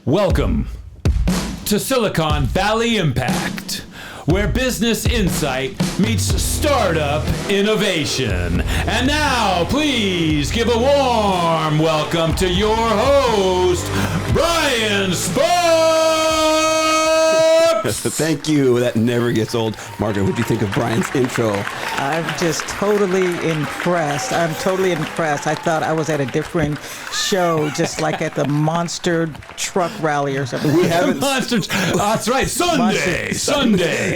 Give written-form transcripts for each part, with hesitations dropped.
Welcome to Silicon Valley Impact, where business insight meets startup innovation. And now, please give a warm welcome to your host, Brian Sparks! Thank you. That never gets old. Margaret, what do you think of Brian's intro? I'm just totally impressed. I'm totally impressed. I thought I was at a different show, just like at the Monster Truck Rally or something. We haven't. That's right. Sunday.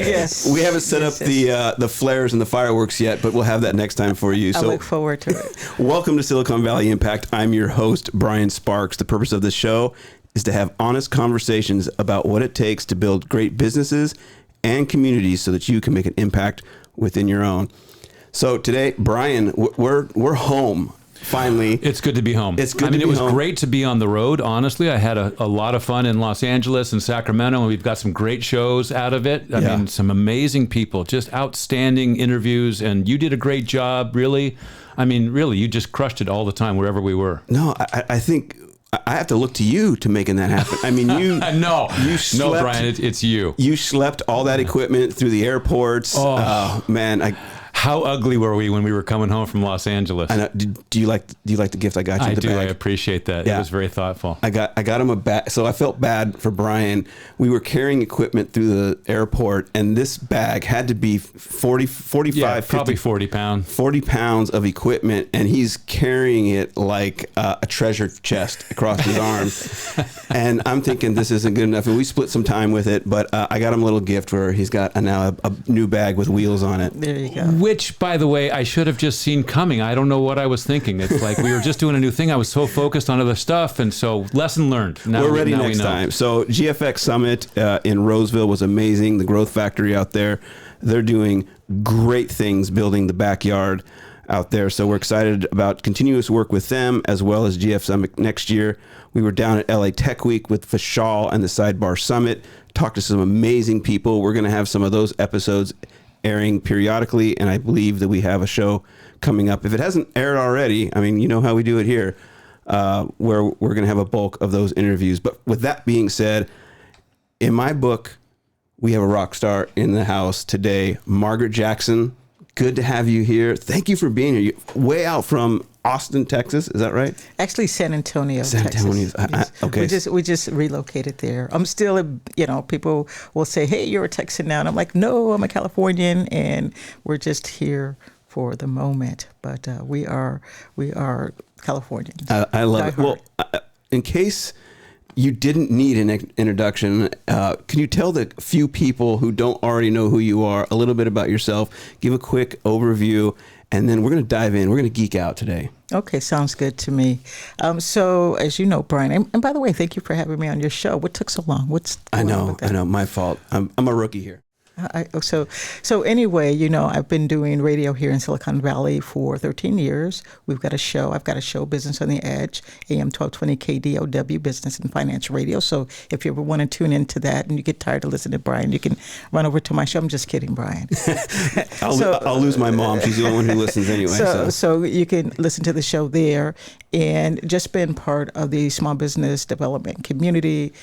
Yes. We haven't set up the flares and the fireworks yet, but we'll have that next time for you. I look forward to it. Welcome to Silicon Valley Impact. I'm your host, Brian Sparks. The purpose of this show is to have honest conversations about what it takes to build great businesses and communities so that you can make an impact within your own. So today, Brian, we're home. Finally. It's good to be home. It's good to be home. It was great to be on the road, honestly. I had a lot of fun in Los Angeles and Sacramento, and we've got some great shows out of it. I mean, some amazing people, just outstanding interviews, and you did a great job, really. I mean, really, you just crushed it all the time, wherever we were. No, I think I have to look to you to making that happen. I mean, you No, slept, Brian, it's you. You schlepped all that equipment through the airports. Oh man, how ugly were we when we were coming home from Los Angeles? I know. Do you like the gift I got you? I the do. bag? I appreciate that. Yeah. It was very thoughtful. I got him a bag. So I felt bad for Brian. We were carrying equipment through the airport, and this bag had to be 45, probably 50, 40 pounds. 40 pounds of equipment, and he's carrying it like a treasure chest across his arms. And I'm thinking this isn't good enough. And we split some time with it, but I got him a little gift where he's got now a new bag with wheels on it. There you go. Which, by the way, I should have just seen coming. I don't know what I was thinking. It's like we were just doing a new thing. I was so focused on other stuff, and so lesson learned. Now we're ready next time. So GFX Summit in Roseville was amazing. The Growth Factory out there, they're doing great things building the backyard out there. So we're excited about continuous work with them as well as GF Summit next year. We were down at LA Tech Week with Vishal and the Sidebar Summit, talked to some amazing people. We're going to have some of those episodes airing periodically, and I believe that we have a show coming up. If it hasn't aired already, I mean, you know how we do it here, where we're going to have a bulk of those interviews. But with that being said, in my book, we have a rock star in the house today, Margaret Jackson. Good to have you here. Thank you for being here. You're way out from Austin, Texas. Is that right? Actually, San Antonio, Texas. Yes. Okay. We just relocated there. I'm still, people will say, "Hey, you're a Texan now," and I'm like, "No, I'm a Californian, and we're just here for the moment." But we are Californians. I love it. Well, in case you didn't need an introduction, can you tell the few people who don't already know who you are a little bit about yourself? Give a quick overview, and then we're going to dive in. We're going to geek out today. Okay, sounds good to me. So, as you know, Brian, and by the way, thank you for having me on your show. What took so long? I know, my fault. I'm a rookie here. So anyway, I've been doing radio here in Silicon Valley for 13 years. I've got a show, Business on the Edge, AM 1220 KDOW Business and Finance Radio. So if you ever want to tune into that and you get tired of listening to Brian, you can run over to my show. I'm just kidding, Brian. I'll lose my mom. She's the only one who listens anyway. So you can listen to the show there and just been part of the small business development community.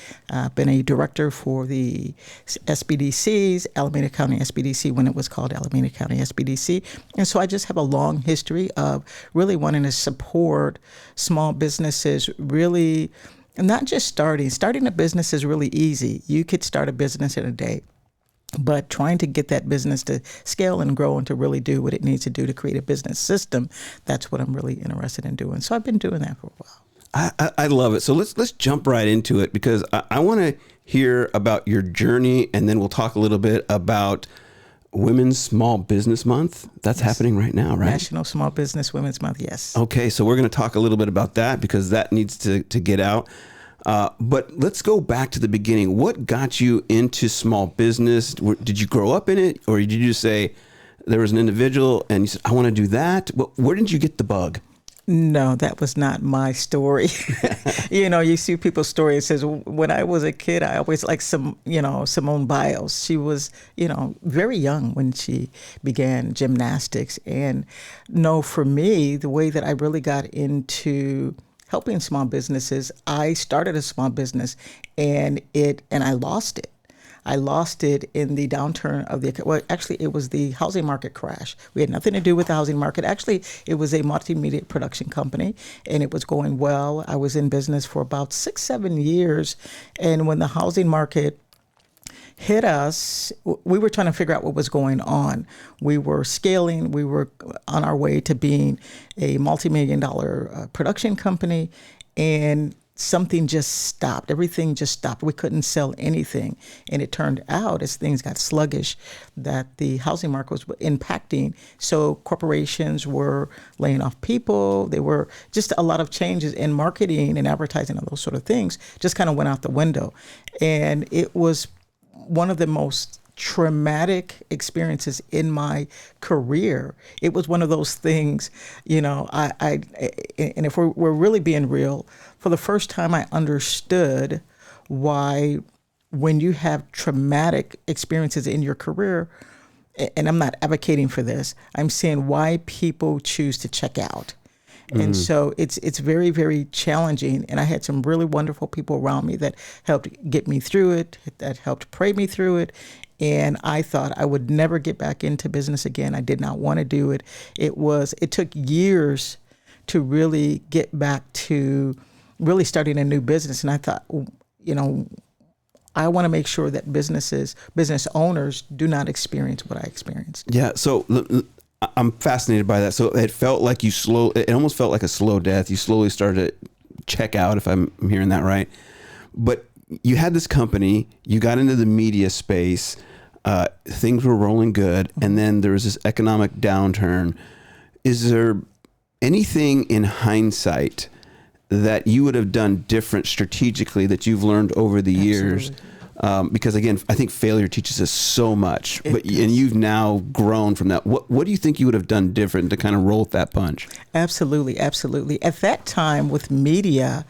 Been a director for the SBDCs, Alameda County SBDC when it was called Alameda County SBDC. And so I just have a long history of really wanting to support small businesses, really not just starting a business is really easy. You could start a business in a day. But trying to get that business to scale and grow and to really do what it needs to do to create a business system, that's what I'm really interested in doing. So I've been doing that for a while. I love it. So let's jump right into it because I want to hear about your journey, and then we'll talk a little bit about Women's Small Business Month. That's happening right now, right? National Small Business Women's Month, yes. Okay, so we're going to talk a little bit about that because that needs to get out. But let's go back to the beginning. What got you into small business? Did you grow up in it, or did you just say there was an individual and you said, I want to do that? Where did you get the bug? No, that was not my story. You see people's story. It says, when I was a kid, I always liked Simone Biles. She was, very young when she began gymnastics. And no, for me, the way that I really got into helping small businesses. I started a small business, and I lost it. I lost it in the downturn of actually, it was the housing market crash. We had nothing to do with the housing market. Actually, it was a multimedia production company, and it was going well. I was in business for about 6-7 years. And when the housing market hit us, we were trying to figure out what was going on. We were scaling. We were on our way to being a multi-million-dollar production company, and something just stopped. Everything just stopped. We couldn't sell anything. And it turned out, as things got sluggish, that the housing market was impacting. So corporations were laying off people. There were just a lot of changes in marketing and advertising and those sort of things just kind of went out the window. And it was one of the most traumatic experiences in my career. It was one of those things, and if we're really being real, for the first time I understood why, when you have traumatic experiences in your career, and I'm not advocating for this, I'm saying why people choose to check out. And so it's very, very challenging. And I had some really wonderful people around me that helped get me through it, that helped pray me through it. And I thought I would never get back into business again. I did not want to do it. It took years to really get back to really starting a new business. And I thought, I want to make sure that business owners do not experience what I experienced. Yeah. So I'm fascinated by that. So it felt like it almost felt like a slow death. You slowly started to check out, if I'm hearing that right. But you had this company, you got into the media space, things were rolling good, and then there was this economic downturn. Is there anything in hindsight that you would have done different strategically that you've learned over the years? Because again, I think failure teaches us so much, and you've now grown from that. What do you think you would have done different to kind of roll with that punch? Absolutely. At that time with media,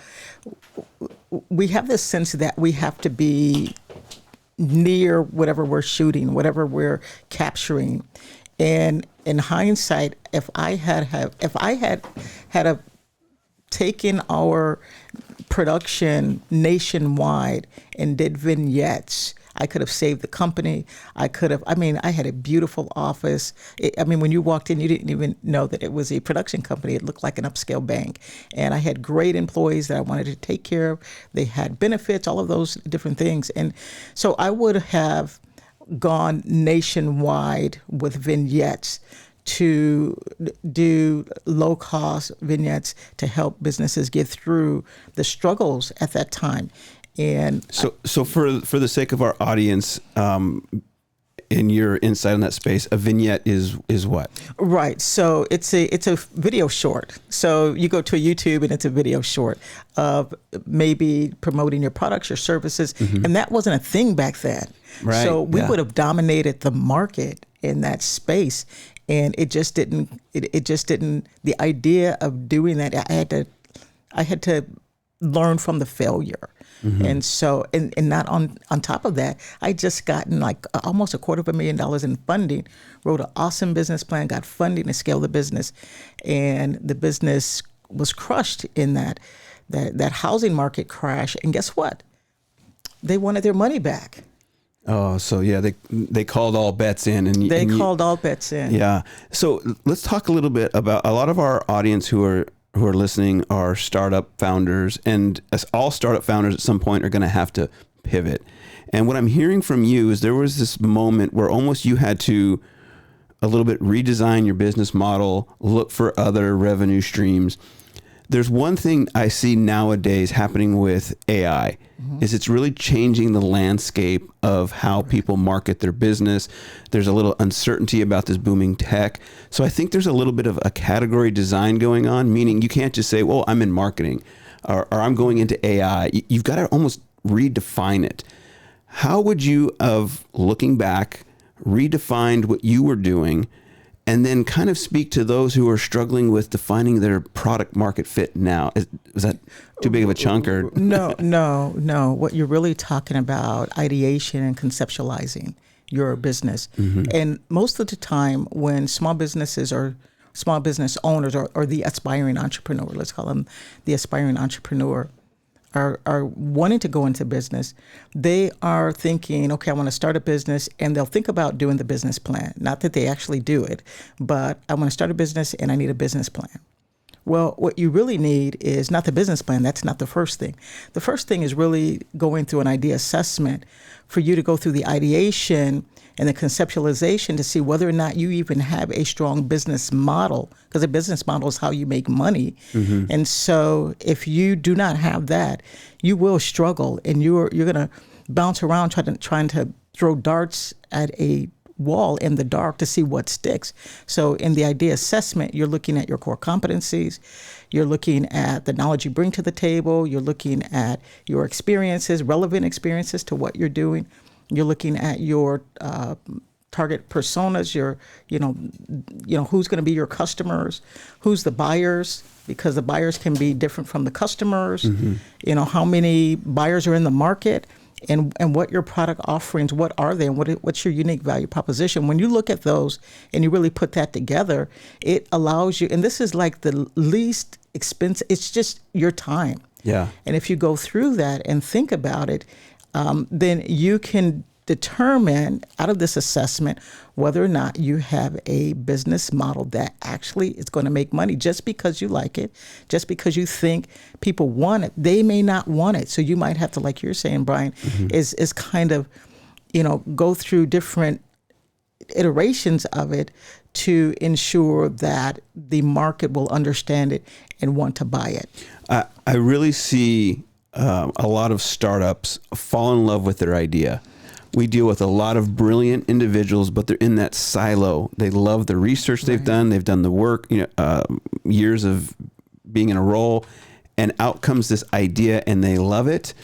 we have this sense that we have to be near whatever we're shooting, whatever we're capturing. And in hindsight, if I had taken our production nationwide and did vignettes, I could have saved the company. I had a beautiful office. When you walked in, you didn't even know that it was a production company. It looked like an upscale bank. And I had great employees that I wanted to take care of. They had benefits, all of those different things. And so I would have gone nationwide with vignettes to do low-cost vignettes to help businesses get through the struggles at that time. And so for the sake of our audience, in your insight on that space, a vignette is what? Right. So it's a video short. So you go to a YouTube and it's a video short of maybe promoting your products, your services, and that wasn't a thing back then. Right. So we would have dominated the market in that space. And it just didn't. The idea of doing that, I had to learn from the failure, and so and not on top of that, I just gotten like almost $250,000 in funding. Wrote an awesome business plan, got funding to scale the business, and the business was crushed in that housing market crash. And guess what? They wanted their money back. Oh, so yeah, they called all bets in, and they called all bets in. Yeah. So let's talk a little bit about a lot of our audience who are listening are startup founders, and as all startup founders at some point are going to have to pivot. And what I'm hearing from you is there was this moment where almost you had to a little bit redesign your business model, look for other revenue streams. There's one thing I see nowadays happening with AI is it's really changing the landscape of how people market their business. There's a little uncertainty about this booming tech. So I think there's a little bit of a category design going on, meaning you can't just say, well, I'm in marketing or I'm going into AI. You've got to almost redefine it. How would you, of looking back, redefined what you were doing, and then kind of speak to those who are struggling with defining their product market fit now? Is that too big of a chunk? Or No. What you're really talking about, ideation and conceptualizing your business. And most of the time when small businesses are small business owners or the aspiring entrepreneur, let's call them the aspiring entrepreneur, are wanting to go into business, they are thinking, okay, I want to start a business, and they'll think about doing the business plan. Not that they actually do it, but I want to start a business and I need a business plan. Well, what you really need is not the business plan. That's not the first thing. The first thing is really going through an idea assessment for you to go through the ideation and the conceptualization to see whether or not you even have a strong business model, because a business model is how you make money. Mm-hmm. And so if you do not have that, you will struggle, and you're going to bounce around trying to throw darts at a wall in the dark to see what sticks. So in the idea assessment, you're looking at your core competencies, you're looking at the knowledge you bring to the table, you're looking at your experiences, relevant experiences to what you're doing. You're looking at your target personas, your, who's going to be your customers, who's the buyers, because the buyers can be different from the customers. Mm-hmm. How many buyers are in the market, and what your product offerings, what are they, and what's your unique value proposition. When you look at those and you really put that together, it allows you, and this is like the least expensive, it's just your time. Yeah. And if you go through that and think about it, then you can determine out of this assessment whether or not you have a business model that actually is going to make money. Just because you like it, just because you think people want it, they may not want it. So you might have to, like you're saying, Brian, mm-hmm. is kind of, go through different iterations of it to ensure that the market will understand it and want to buy it. I really see a lot of startups fall in love with their idea. We deal with a lot of brilliant individuals, but they're in that silo. They love the research they've done. They've done the work, years of being in a role, and out comes this idea and they love it.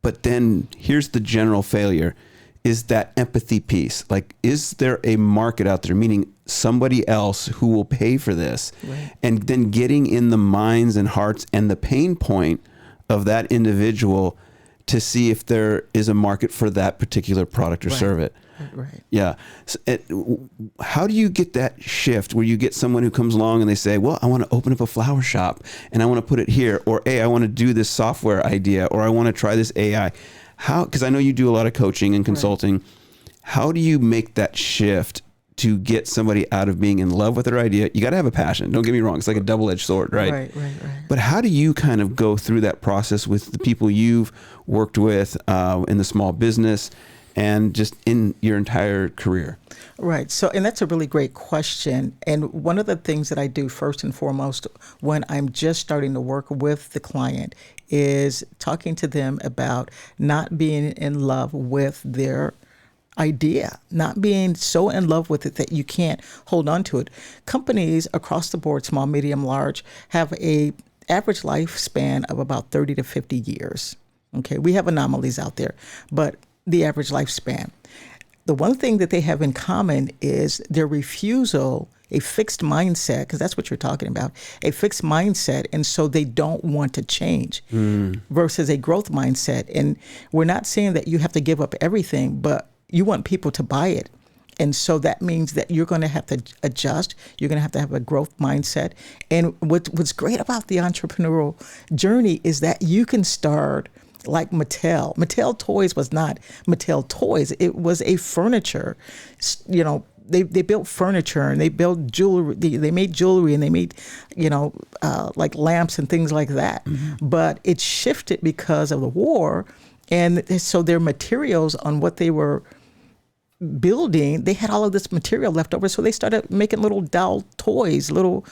But then here's the general failure, is that empathy piece. Like, is there a market out there, meaning somebody else who will pay for this? Right. And then getting in the minds and hearts and the pain point of that individual to see if there is a market for that particular product or service. Right. Yeah. So how do you get that shift where you get someone who comes along and they say, well, I want to open up a flower shop and I want to put it here, or, hey, I want to do this software idea, or I want to try this AI. How, because I know you do a lot of coaching and consulting. Right. How do you make that shift to get somebody out of being in love with their idea? You got to have a passion. Don't get me wrong. It's like a double-edged sword, right? Right. But how do you kind of go through that process with the people you've worked with in the small business and just in your entire career? Right. So, and that's a really great question. And one of the things that I do first and foremost when I'm just starting to work with the client is talking to them about not being in love with their idea, not being so in love with it that you can't hold on to it. Companies across the board, small, medium, large, have a average lifespan of about 30 to 50 years. Okay, we have anomalies out there, but the average lifespan. The one thing that they have in common is their refusal, a fixed mindset, because that's what you're talking about, a fixed mindset, and so they don't want to change versus a growth mindset. And we're not saying that you have to give up everything, but you want people to buy it. And so that means that you're going to have to adjust. You're going to have a growth mindset. And what's great about the entrepreneurial journey is that you can start like Mattel. Mattel Toys was not Mattel Toys. It was a furniture. They built furniture and they built jewelry. They made jewelry and they made, like lamps and things like that. Mm-hmm. But it shifted because of the war. And so their materials on what they were building, they had all of this material left over. So they started making little doll toys, little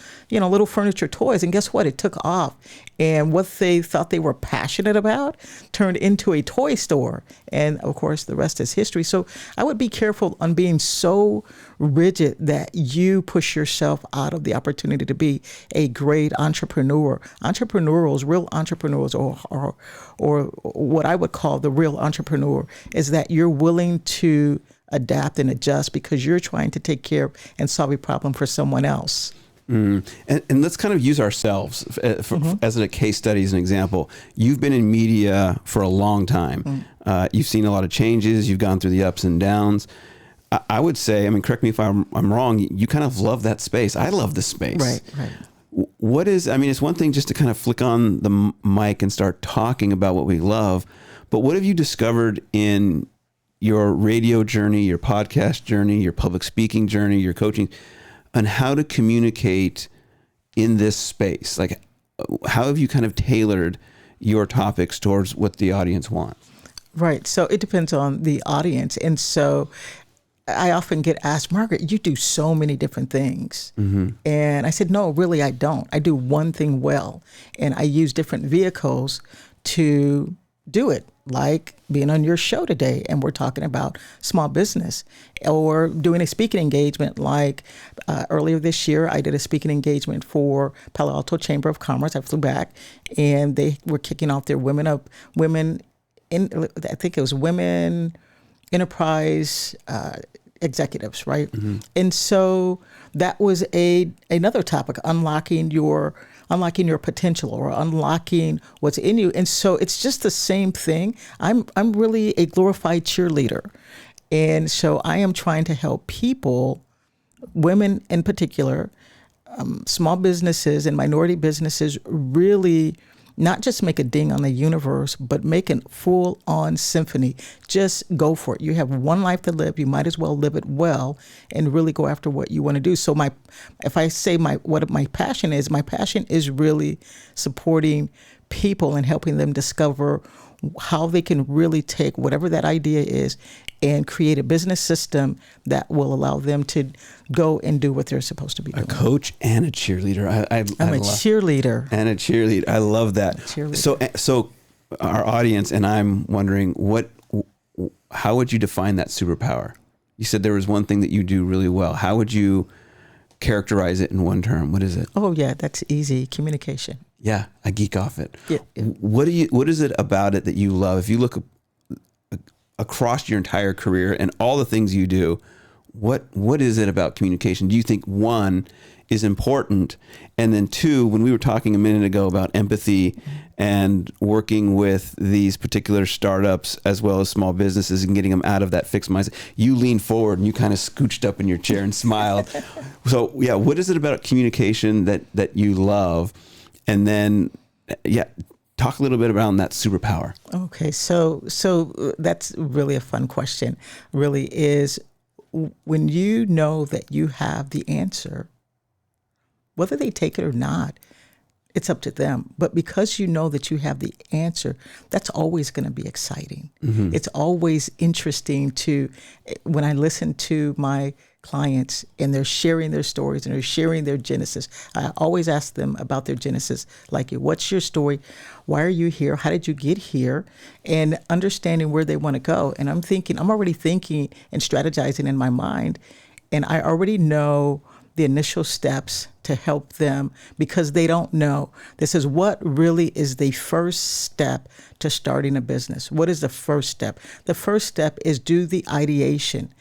furniture toys. And guess what? It took off. And what they thought they were passionate about turned into a toy store. And of course, the rest is history. So I would be careful on being so rigid that you push yourself out of the opportunity to be a great entrepreneur. Real entrepreneurs, or what I would call the real entrepreneur, is that you're willing to adapt and adjust because you're trying to take care of and solve a problem for someone else. And let's kind of use ourselves as a case study, as an example. You've been in media for a long time. You've seen a lot of changes. You've gone through the ups and downs. I would say, I mean, correct me if I'm wrong, you kind of love that space. I love the space. Right. What is, I mean, it's one thing just to kind of flick on the mic and start talking about what we love, but what have you discovered in your radio journey, your podcast journey, your public speaking journey, your coaching, on how to communicate in this space? Like, how have you kind of tailored your topics towards what the audience wants? Right. So it depends on the audience. And so I often get asked, Margaret, you do so many different things. Mm-hmm. And I said, no, really, I don't. I do one thing well. And I use different vehicles to do it, like being on your show today. And we're talking about small business, or doing a speaking engagement. Like earlier this year, I did a speaking engagement for Palo Alto Chamber of Commerce. I flew back and they were kicking off their women enterprise executives, right? Mm-hmm. And so that was another topic, unlocking your potential, or unlocking what's in you. And so it's just the same thing. I'm really a glorified cheerleader. And so I am trying to help people, women in particular, small businesses and minority businesses, really not just make a ding on the universe, but make a full-on symphony. Just go for it. You have one life to live. You might as well live it well and really go after what you want to do. So if I say what my passion is really supporting people and helping them discover how they can really take whatever that idea is and create a business system that will allow them to go and do what they're supposed to be doing. A coach and a cheerleader. I'm a cheerleader. And a cheerleader. I love that. So our audience and I'm wondering, how would you define that superpower? You said there was one thing that you do really well. How would you characterize it in one term? What is it? Oh yeah, that's easy. Communication. Yeah, I geek off it. Yeah. What is it about it that you love? If you look across your entire career and all the things you do, what is it about communication? Do you think, one, is important, and then two, when we were talking a minute ago about empathy and working with these particular startups as well as small businesses and getting them out of that fixed mindset, you leaned forward and you kind of scooched up in your chair and smiled. So yeah, what is it about communication that you love? And then, talk a little bit around that superpower. Okay, so that's really a fun question. Really is when you know that you have the answer, whether they take it or not, it's up to them. But because you know that you have the answer, that's always going to be exciting. Mm-hmm. It's always interesting when I listen to my clients and they're sharing their stories and they're sharing their genesis. I always ask them about their genesis, like, what's your story? Why are you here? How did you get here? And understanding where they want to go. And I'm already thinking and strategizing in my mind, and I already know the initial steps to help them because they don't know. This is what really is the first step to starting a business. What is the first step? The first step is do the ideation.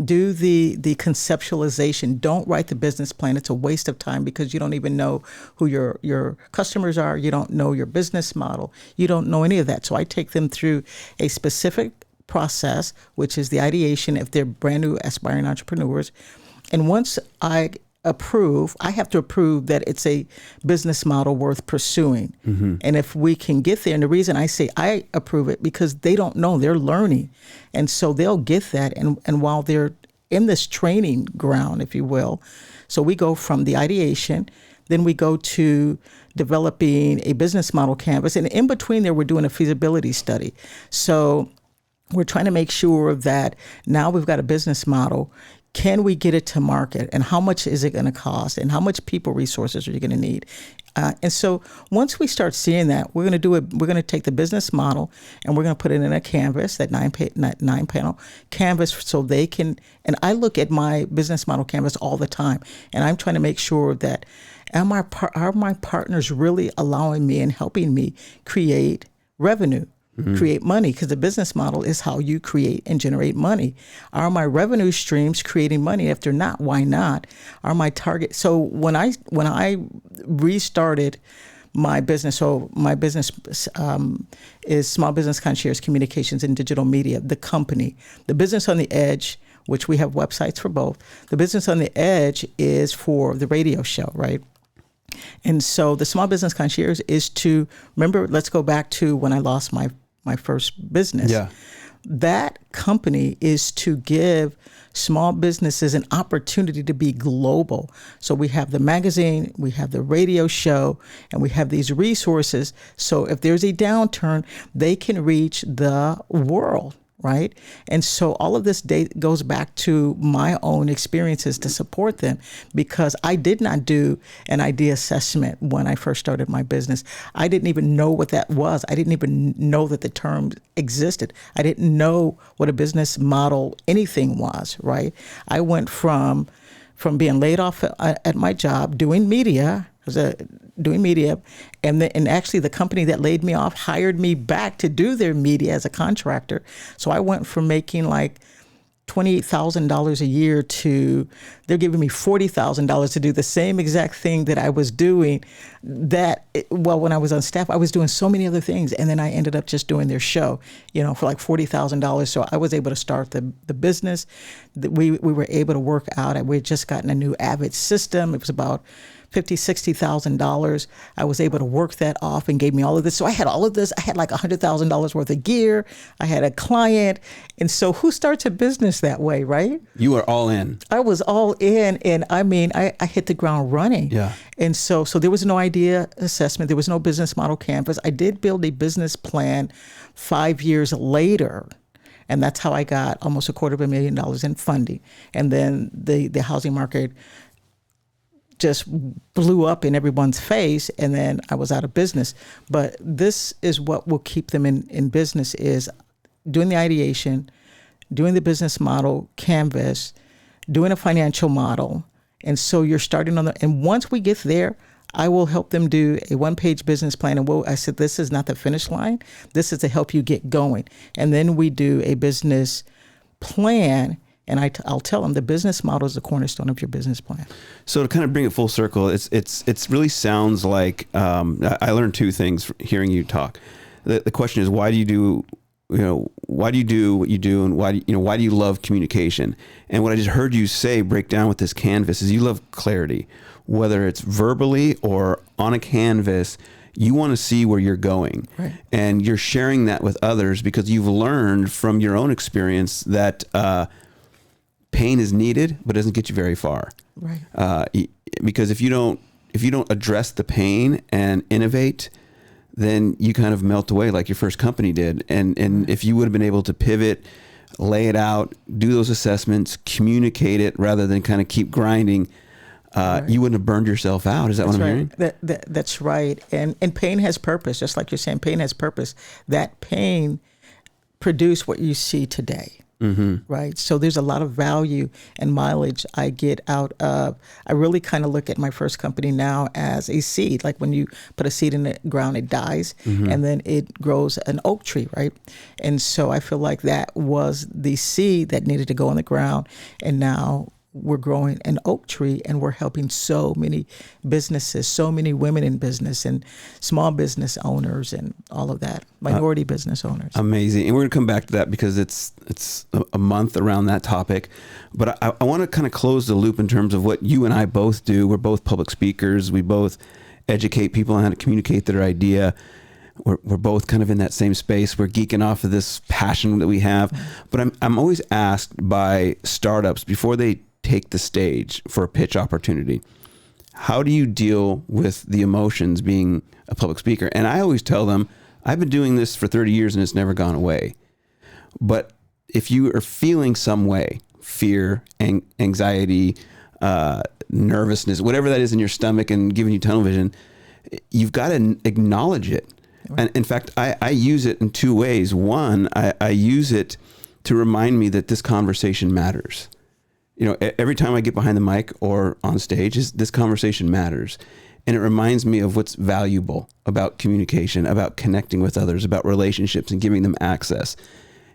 Do the conceptualization. Don't write the business plan. It's a waste of time because you don't even know who your customers are. You don't know your business model. You don't know any of that. So I take them through a specific process, which is the ideation if they're brand new aspiring entrepreneurs. And once I have to approve that it's a business model worth pursuing. Mm-hmm. And if we can get there, and the reason I say I approve it because they don't know, they're learning. And so they'll get that. And while they're in this training ground, if you will, so we go from the ideation, then we go to developing a business model canvas. And in between there, we're doing a feasibility study. So we're trying to make sure that now we've got a business model. Can we get it to market? And how much is it going to cost? And how much people resources are you going to need? And so once we start seeing that, we're going to take the business model and we're going to put it in a canvas, that nine panel canvas, so they can, and I look at my business model canvas all the time, and I'm trying to make sure that are my partners really allowing me and helping me create revenue? Mm-hmm. Create money, because the business model is how you create and generate money. Are my revenue streams creating money? If they're not, why not? Are my target? So when I restarted my business, so my business is Small Business Concierge Communications and Digital Media, the company. The business on the edge which we have websites for both. The Business on the Edge is for the radio show, right? And so the Small Business Concierge is to, remember, let's go back to when I lost my first business. Yeah. That company is to give small businesses an opportunity to be global. So we have the magazine, we have the radio show, and we have these resources. So if there's a downturn, they can reach the world, right? And so all of this goes back to my own experiences to support them, because I did not do an idea assessment when I first started my business. I didn't even know what that was. I didn't even know that the term existed. I didn't know what a business model anything was, right? I went from being laid off at my job doing media, and actually the company that laid me off hired me back to do their media as a contractor. So I went from making like $28,000 a year to they're giving me $40,000 to do the same exact thing that I was doing. When I was on staff, I was doing so many other things, and then I ended up just doing their show, for like $40,000. So I was able to start the business. We were able to work out. We had just gotten a new Avid system. It was about $50,000, $60,000. I was able to work that off and gave me all of this. So I had all of this. I had like $100,000 worth of gear. I had a client. And so who starts a business that way, right? You were all in. I was all in. And I mean, I hit the ground running. Yeah. And so there was no idea assessment. There was no business model canvas. I did build a business plan 5 years later. And that's how I got almost $250,000 in funding. And then the housing market just blew up in everyone's face, and then I was out of business. But this is what will keep them in business, is doing the ideation, doing the business model canvas, doing a financial model. And so you're starting on and once we get there, I will help them do a one-page business plan. And I said, this is not the finish line. This is to help you get going. And then we do a business plan. And I'll tell them the business model is the cornerstone of your business plan. So to kind of bring it full circle, it's really sounds like I learned two things hearing you talk. The question is, why do you do what you do, and why do you love communication? And what I just heard you say, break down with this canvas, is you love clarity, whether it's verbally or on a canvas. You want to see where you're going, right, and you're sharing that with others because you've learned from your own experience that pain is needed, but doesn't get you very far. Right. Because if you don't address the pain and innovate, then you kind of melt away like your first company did. And if you would have been able to pivot, lay it out, do those assessments, communicate it rather than kind of keep grinding, right, you wouldn't have burned yourself out. Is that what I'm hearing? That's right. And pain has purpose, just like you're saying. Pain has purpose. That pain produced what you see today. Mm-hmm. Right. So there's a lot of value and mileage I get out of. I really kind of look at my first company now as a seed. Like when you put a seed in the ground, it dies, mm-hmm, and then it grows an oak tree. Right. And so I feel like that was the seed that needed to go in the ground. And now we're growing an oak tree, and we're helping so many businesses, so many women in business, and small business owners, and all of that, minority business owners. Amazing. And we're going to come back to that because it's a month around that topic. But I want to kind of close the loop in terms of what you and I both do. We're both public speakers. We both educate people on how to communicate their idea. We're both kind of in that same space. We're geeking off of this passion that we have. But I'm always asked by startups before they take the stage for a pitch opportunity, how do you deal with the emotions being a public speaker? And I always tell them, I've been doing this for 30 years and it's never gone away. But if you are feeling some way, fear, anxiety, nervousness, whatever that is in your stomach and giving you tunnel vision, you've got to acknowledge it. Right. And in fact, I use it in two ways. One, I use it to remind me that this conversation matters. Every time I get behind the mic or on stage, this conversation matters. And it reminds me of what's valuable about communication, about connecting with others, about relationships and giving them access.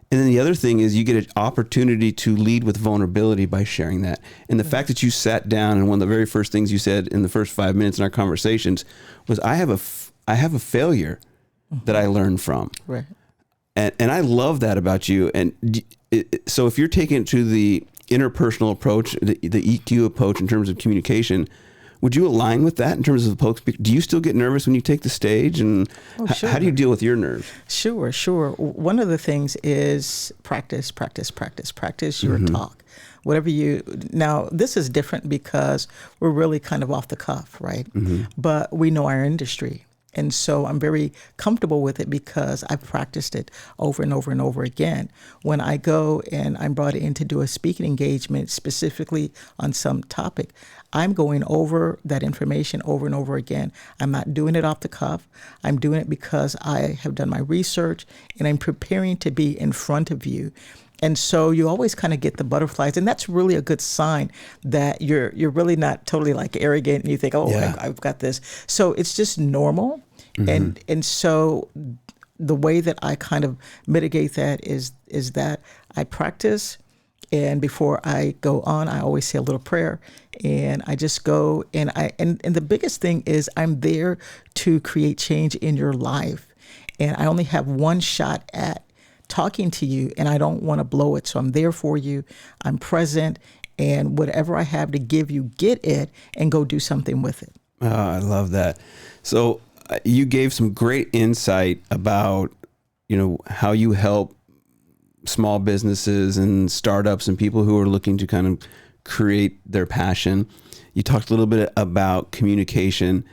And then the other thing is you get an opportunity to lead with vulnerability by sharing that. And the fact that you sat down and one of the very first things you said in the first 5 minutes in our conversations was, I have a failure that I learned from. Right. And I love that about you. And so if you're taking it to the interpersonal approach, the EQ approach in terms of communication. Would you align with that in terms of the public speaker? Do you still get nervous when you take the stage? And Sure. how do you deal with your nerves? Sure. One of the things is practice your talk. Now, this is different because we're really kind of off the cuff, right? But we know our industry. And so I'm very comfortable with it because I've practiced it over and over and over again. When I go and I'm brought in to do a speaking engagement specifically on some topic, I'm going over that information over and over again. I'm not doing it off the cuff. I'm doing it because I have done my research and I'm preparing to be in front of you. And so you always kind of get the butterflies, and that's really a good sign that you're really not totally like arrogant and you think, I've got this. So it's just normal. And so the way that I kind of mitigate that is that I practice, and before I go on, I always say a little prayer, and I just go and the biggest thing is I'm there to create change in your life, and I only have one shot at talking to you, and I don't want to blow it. So I'm there for you. I'm present, and whatever I have to give you, get it and go do something with it. Oh, I love that. So you gave some great insight about, how you help small businesses and startups and people who are looking to kind of create their passion. You talked a little bit about communication,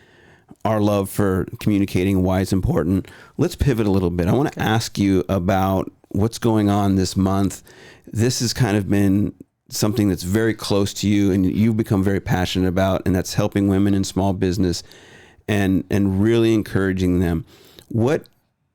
our love for communicating, why it's important. Let's pivot a little bit. I want to ask you about what's going on this month. This has kind of been something that's very close to you and you've become very passionate about, and that's helping women in small business and really encouraging them. What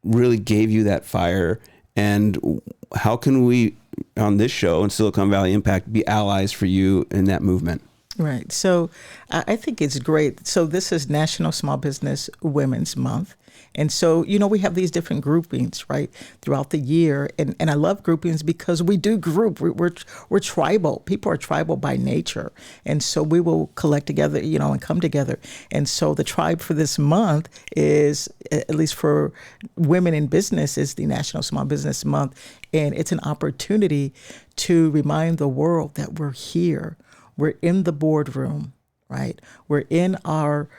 really gave you that fire, and how can we on this show in Silicon Valley Impact be allies for you in that movement? Right. So I think it's great. So this is National Small Business Women's Month. And so, we have these different groupings, right, throughout the year. And I love groupings because we do group. We're tribal. People are tribal by nature. And so we will collect together, and come together. And so the tribe for this month is, at least for women in business, is the National Small Business Month. And it's an opportunity to remind the world that we're here. We're in the boardroom, right? We're in our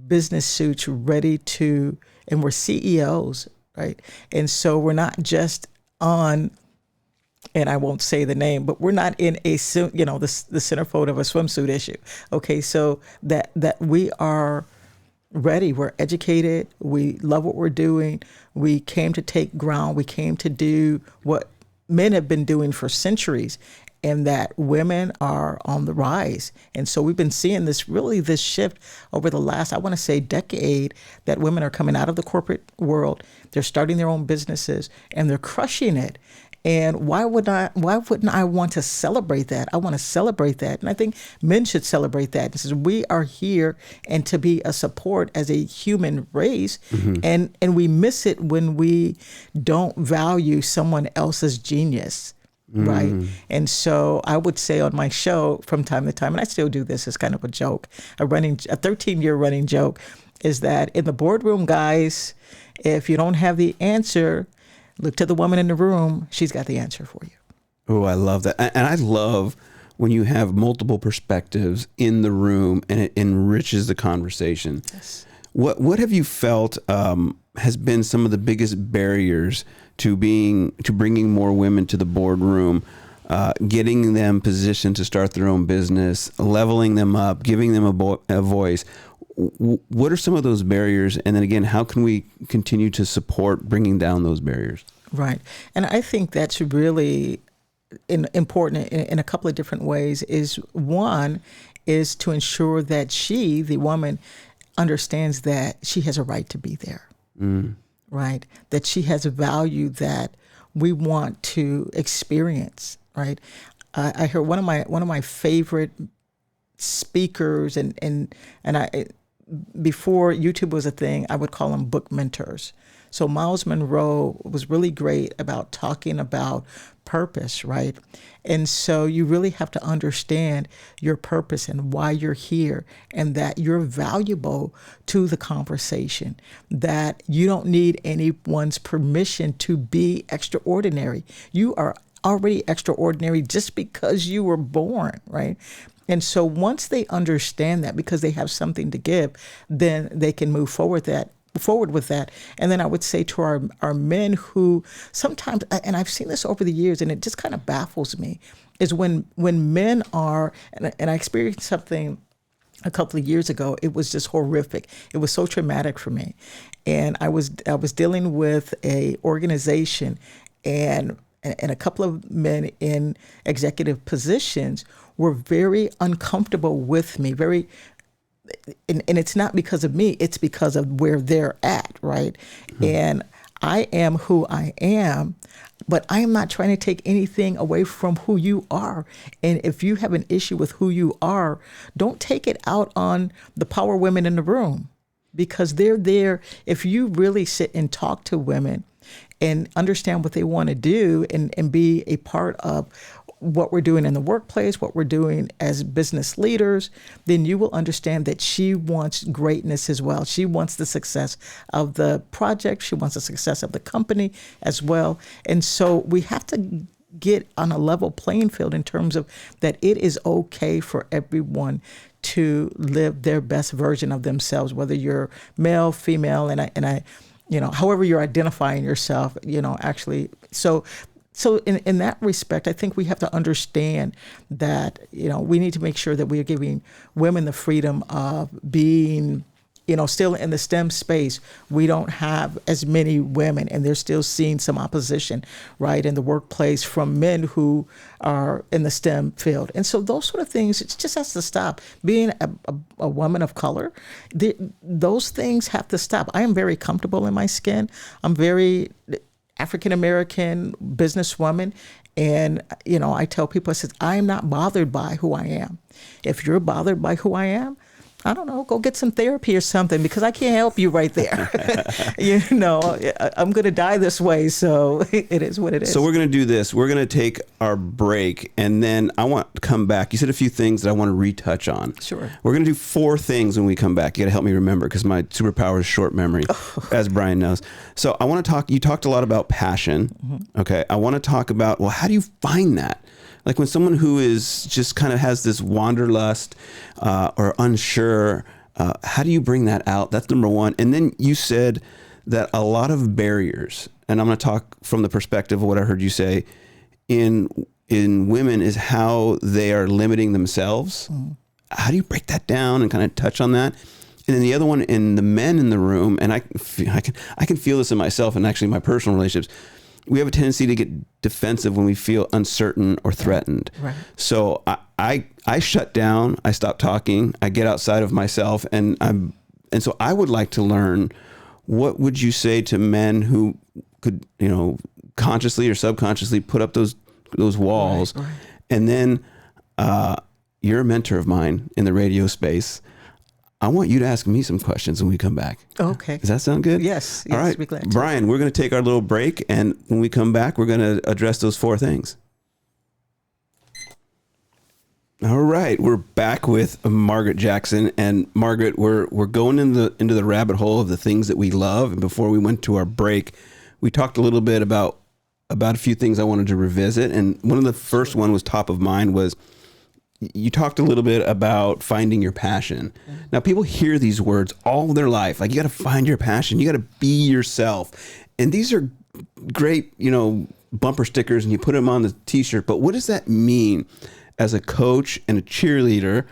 business suits and we're CEOs, right? And so we're not just on, and I won't say the name, but we're not in the centerfold of a swimsuit issue. Okay, so that we are ready, we're educated, we love what we're doing, we came to take ground, we came to do what men have been doing for centuries, and that women are on the rise. And so we've been seeing this shift over the last, I want to say, decade, that women are coming out of the corporate world, they're starting their own businesses, and they're crushing it. And why wouldn't I want to celebrate that? I want to celebrate that. And I think men should celebrate that. This is, we are here and to be a support as a human race. And we miss it when we don't value someone else's genius. Right. And so I would say on my show from time to time, and I still do this as kind of a joke, a 13-year running joke, is that in the boardroom, guys, if you don't have the answer, look to the woman in the room. She's got the answer for you. Oh, I love that. And I love when you have multiple perspectives in the room and it enriches the conversation. Yes. What have you felt has been some of the biggest barriers to bringing more women to the boardroom, getting them positioned to start their own business, leveling them up, giving them a voice? What are some of those barriers? And then again, how can we continue to support bringing down those barriers? Right. And I think that's really important in a couple of different ways. One is to ensure that she, the woman, understands that she has a right to be there. Right? That she has a value that we want to experience, right? I heard one of my favorite speakers, and I, before YouTube was a thing, I would call them book mentors. So Miles Monroe was really great about talking about purpose, right? And so you really have to understand your purpose and why you're here, and that you're valuable to the conversation, that you don't need anyone's permission to be extraordinary. You are already extraordinary just because you were born, right? And so once they understand that, because they have something to give, then they can move forward with that. And then I would say to our men who sometimes, and I've seen this over the years, and it just kind of baffles me, is when men are, and I experienced something a couple of years ago. It was just horrific. It was so traumatic for me. And I was dealing with a organization, and a couple of men in executive positions were very uncomfortable with me, and it's not because of me, it's because of where they're at, right? Mm-hmm. And I am who I am, but I am not trying to take anything away from who you are. And if you have an issue with who you are, don't take it out on the power women in the room, because they're there. If you really sit and talk to women and understand what they want to do, and be a part of what we're doing in the workplace, what we're doing as business leaders, then you will understand that she wants greatness as well. She wants the success of the project. She wants the success of the company as well. And so we have to get on a level playing field in terms of that it is okay for everyone to live their best version of themselves, whether you're male, female, and I however you're identifying yourself, actually. So in that respect, I think we have to understand that, we need to make sure that we are giving women the freedom of being, still in the STEM space. We don't have as many women, and they're still seeing some opposition, right, in the workplace from men who are in the STEM field. And so those sort of things, it just has to stop. Being a woman of color, those things have to stop. I am very comfortable in my skin. I'm very African-American businesswoman. And, I tell people, I said, I'm not bothered by who I am. If you're bothered by who I am, I don't know, go get some therapy or something, because I can't help you right there. I'm going to die this way. So it is what it is. So we're going to do this. We're going to take our break, and then I want to come back. You said a few things that I want to retouch on. Sure. We're going to do 4 things when we come back. You got to help me remember, because my superpower is short memory, as Brian knows. So I want to talk, you talked a lot about passion. Mm-hmm. Okay. I want to talk about, well, how do you find that? Like when someone who is just kind of has this wanderlust or unsure, how do you bring that out? That's number one. And then you said that a lot of barriers, and I'm going to talk from the perspective of what I heard you say, in women is how they are limiting themselves. Mm. How do you break that down and kind of touch on that? And then the other one, in the men in the room, and I can feel this in myself and actually my personal relationships. We have a tendency to get defensive when we feel uncertain or threatened. Right. So I shut down. I stop talking. I get outside of myself, and so I would like to learn, what would you say to men who could, consciously or subconsciously put up those walls? Right. And then you're a mentor of mine in the radio space. I want you to ask me some questions when we come back. Okay. Does that sound good? Yes. All right. Be glad to. Brian, we're going to take our little break, and when we come back, we're going to address those 4 things. All right. We're back with Margaret Jackson. And Margaret, we're going into the rabbit hole of the things that we love. And before we went to our break, we talked a little bit about a few things I wanted to revisit. And one of the first one was top of mind was, you talked a little bit about finding your passion. Mm-hmm. Now, people hear these words all their life. Like, you got to find your passion. You got to be yourself. And these are great, bumper stickers, and you put them on the t-shirt. But what does that mean as a coach and a cheerleader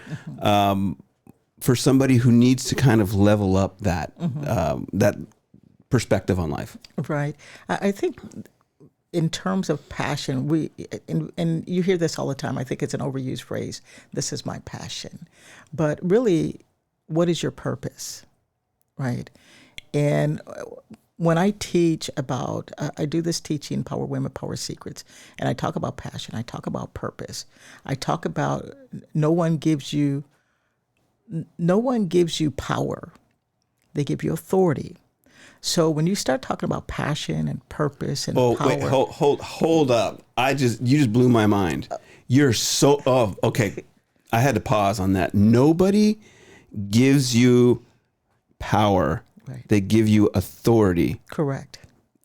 for somebody who needs to kind of level up that, that perspective on life? Right. I think in terms of passion, and you hear this all the time. I think it's an overused phrase. This is my passion. But really, what is your purpose, right? And when I teach about, I do this teaching, Power Women, Power Secrets, and I talk about passion. I talk about purpose. I talk about no one gives you power. They give you authority. So when you start talking about passion and purpose and power. Wait, hold up. You just blew my mind. You're so, okay. I had to pause on that. Nobody gives you power. Right. They give you authority. Correct.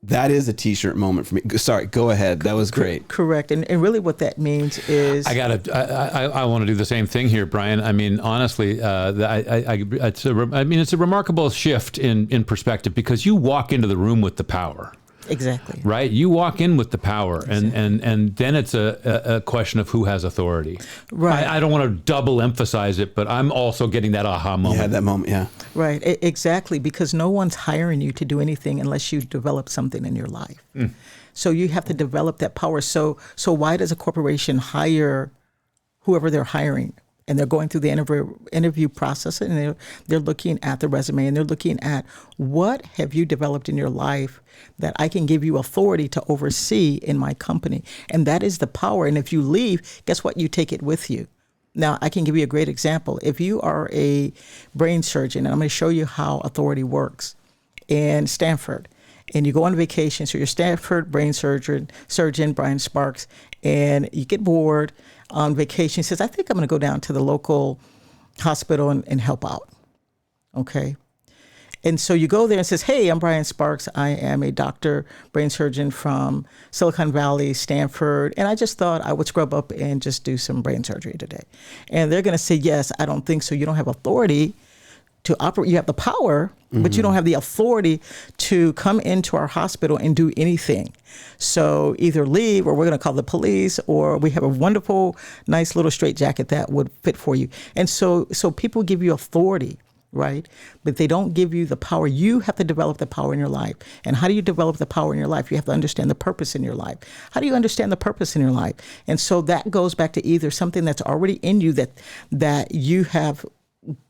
That is a t-shirt moment for me. Sorry, go ahead. That was great. Correct. And really what that means is... I want to do the same thing here, Brian. I mean, honestly, it's a remarkable shift in perspective, because you walk into the room with the power. Exactly. Right? You walk in with the power, and then it's a question of who has authority. Right. I don't want to double emphasize it, but I'm also getting that aha moment. Yeah, that moment, yeah. Right, exactly, because no one's hiring you to do anything unless you develop something in your life. So you have to develop that power. So why does a corporation hire whoever they're hiring? And they're going through the interview process, and they're looking at the resume, and they're looking at what have you developed in your life that I can give you authority to oversee in my company. And that is the power. And if you leave, guess what? You take it with you. Now, I can give you a great example. If you are a brain surgeon, and I'm going to show you how authority works in Stanford, and you go on vacation, so you're Stanford brain surgeon Brian Sparks, and you get bored on vacation. He says, I think I'm going to go down to the local hospital and help out. Okay. And so you go there and says, hey, I'm Brian Sparks. I am a doctor, brain surgeon from Silicon Valley, Stanford. And I just thought I would scrub up and just do some brain surgery today. And they're going to say, yes, I don't think so. You don't have authority to operate. You have the power, but you don't have the authority to come into our hospital and do anything. So either leave, or we're going to call the police, or we have a wonderful, nice little straitjacket that would fit for you. And so people give you authority, right? But they don't give you the power. You have to develop the power in your life. And how do you develop the power in your life? You have to understand the purpose in your life. How do you understand the purpose in your life? And so that goes back to either something that's already in you that you have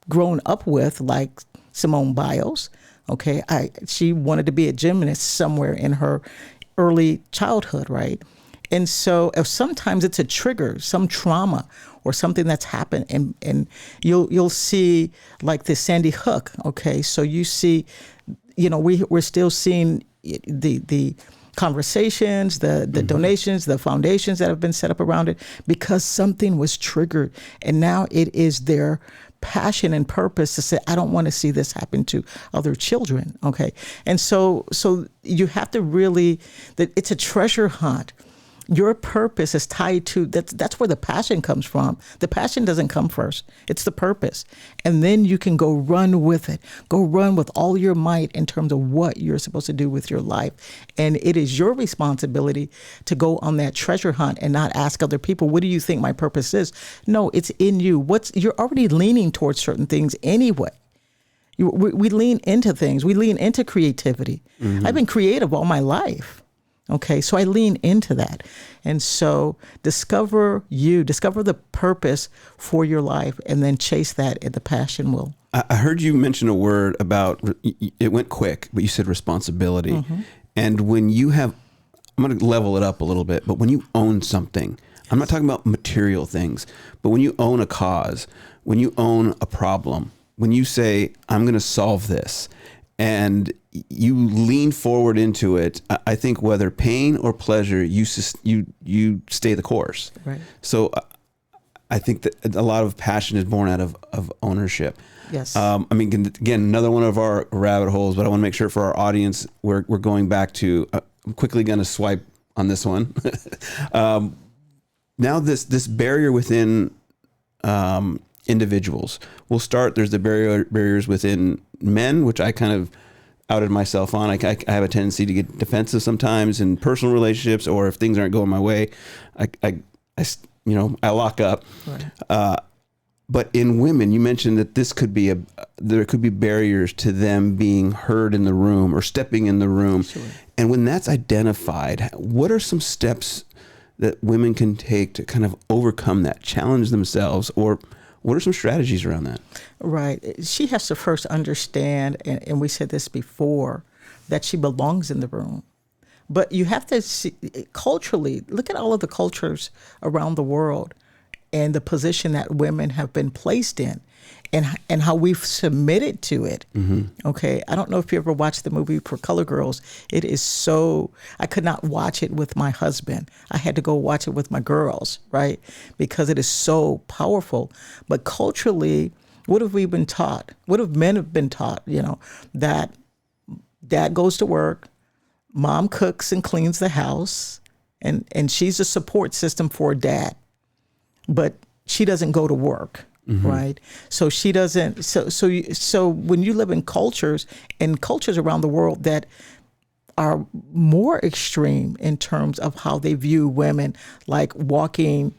grown up with, like Simone Biles. Okay, she wanted to be a gymnast somewhere in her early childhood, right? And so if sometimes it's a trigger, some trauma or something that's happened, and you'll see like the Sandy Hook. Okay, so you see, we're still seeing the conversations, the donations, the foundations that have been set up around it, because something was triggered, and now it is their passion and purpose to say, I don't want to see this happen to other children. Okay. And so you have to really, that it's a treasure hunt. Your purpose is tied to, that's where the passion comes from. The passion doesn't come first. It's the purpose. And then you can go run with it. Go run with all your might in terms of what you're supposed to do with your life. And it is your responsibility to go on that treasure hunt and not ask other people, what do you think my purpose is? No, it's in you. You're already leaning towards certain things anyway. We lean into things. We lean into creativity. I've been creative all my life. Okay, so I lean into that. And so discover the purpose for your life, and then chase that, and the passion will. I heard you mention a word about, it went quick, but you said responsibility. And when you have, I'm going to level it up a little bit, but when you own something, I'm not talking about material things, but when you own a cause, when you own a problem, when you say, I'm going to solve this, and you lean forward into it, I think whether pain or pleasure, you stay the course. Right. So I think that a lot of passion is born out of ownership. Yes. I mean, again, another one of our rabbit holes, but I want to make sure for our audience, we're going back to, I'm quickly going to swipe on this one. Now this barrier within individuals. We'll start, there's the barriers within men, which I kind of outed myself on. I have a tendency to get defensive sometimes in personal relationships, or if things aren't going my way, I lock up. Right. But in women, you mentioned that there could be barriers to them being heard in the room or stepping in the room. Sure. And when that's identified, what are some steps that women can take to kind of overcome that, challenge themselves, or what are some strategies around that? Right. She has to first understand, and we said this before, that she belongs in the room. But you have to see, culturally, look at all of the cultures around the world and the position that women have been placed in, and how we've submitted to it. Okay. I don't know if you ever watched the movie For Color Girls. It is so, I could not watch it with my husband. I had to go watch it with my girls, right? Because it is so powerful. But culturally, what have we been taught? What have men have been taught? That dad goes to work, mom cooks and cleans the house, and she's a support system for dad, but she doesn't go to work. Right. So she doesn't. So when you live in cultures around the world that are more extreme in terms of how they view women, like walking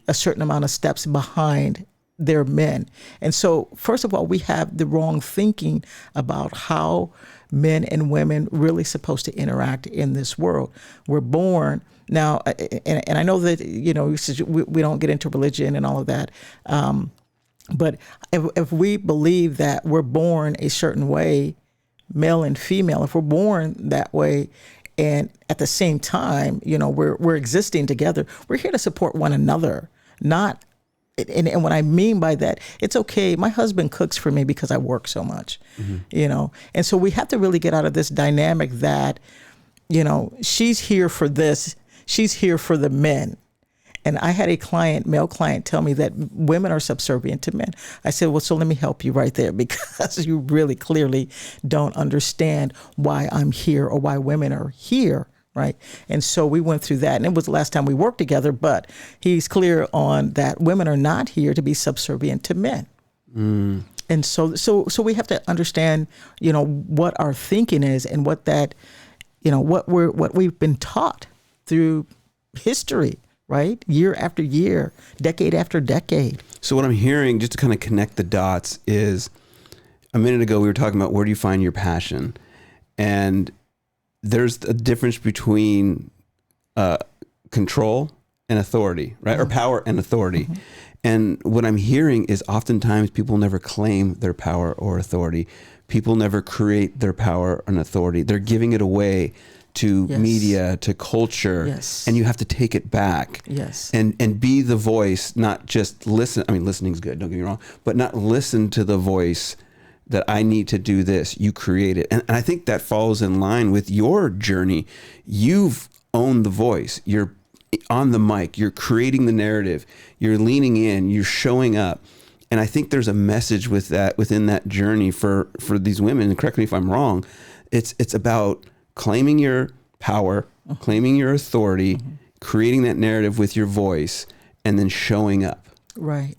a certain amount of steps behind their men. And so, first of all, we have the wrong thinking about how men and women really supposed to interact in this world. We're born now, and I know that, we don't get into religion and all of that. But if we believe that we're born a certain way, male and female, if we're born that way, and at the same time, we're existing together, we're here to support one another, not. And what I mean by that, it's okay. My husband cooks for me because I work so much, and so we have to really get out of this dynamic that, she's here for this, she's here for the men. And I had a male client, tell me that women are subservient to men. I said, well, so let me help you right there, because you really clearly don't understand why I'm here or why women are here, right? And so we went through that, and it was the last time we worked together, but he's clear on that women are not here to be subservient to men. And so we have to understand, what our thinking is, and what that, what we've been taught through history. Right? Year after year, decade after decade. So what I'm hearing, just to kind of connect the dots, is a minute ago we were talking about where do you find your passion? And there's a difference between control and authority, right? Or power and authority. And what I'm hearing is oftentimes people never claim their power or authority. People never create their power and authority. They're giving it away to media, to culture, and you have to take it back and be the voice, not just listen. I mean, listening's good, don't get me wrong, but not listen to the voice that I need to do this. You create it. And I think that falls in line with your journey. You've owned the voice. You're on the mic. You're creating the narrative. You're leaning in. You're showing up. And I think there's a message with that within that journey for these women. And correct me if I'm wrong. It's about claiming your power, claiming your authority, creating that narrative with your voice, and then showing up. Right.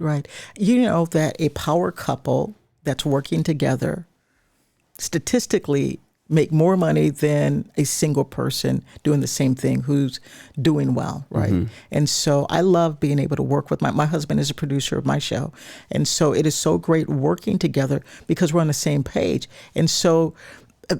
You know that a power couple that's working together statistically make more money than a single person doing the same thing who's doing well, right? And so I love being able to work with my husband is a producer of my show. And so it is so great working together because we're on the same page. And so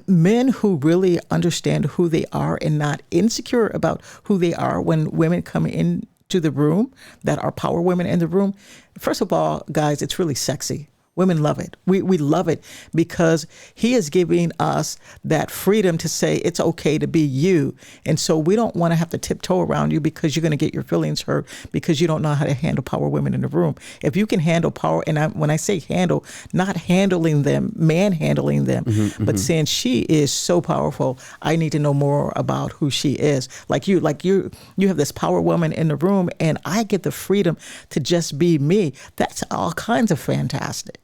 men who really understand who they are and not insecure about who they are when women come into the room that are power women in the room. First of all, guys, it's really sexy. Women love it. We love it because he is giving us that freedom to say it's okay to be you. And so we don't want to have to tiptoe around you because you're going to get your feelings hurt because you don't know how to handle power women in the room. If you can handle power, and when I say handle, not handling them, manhandling them, but saying she is so powerful, I need to know more about who she is. Like you have this power woman in the room and I get the freedom to just be me. That's all kinds of fantastic.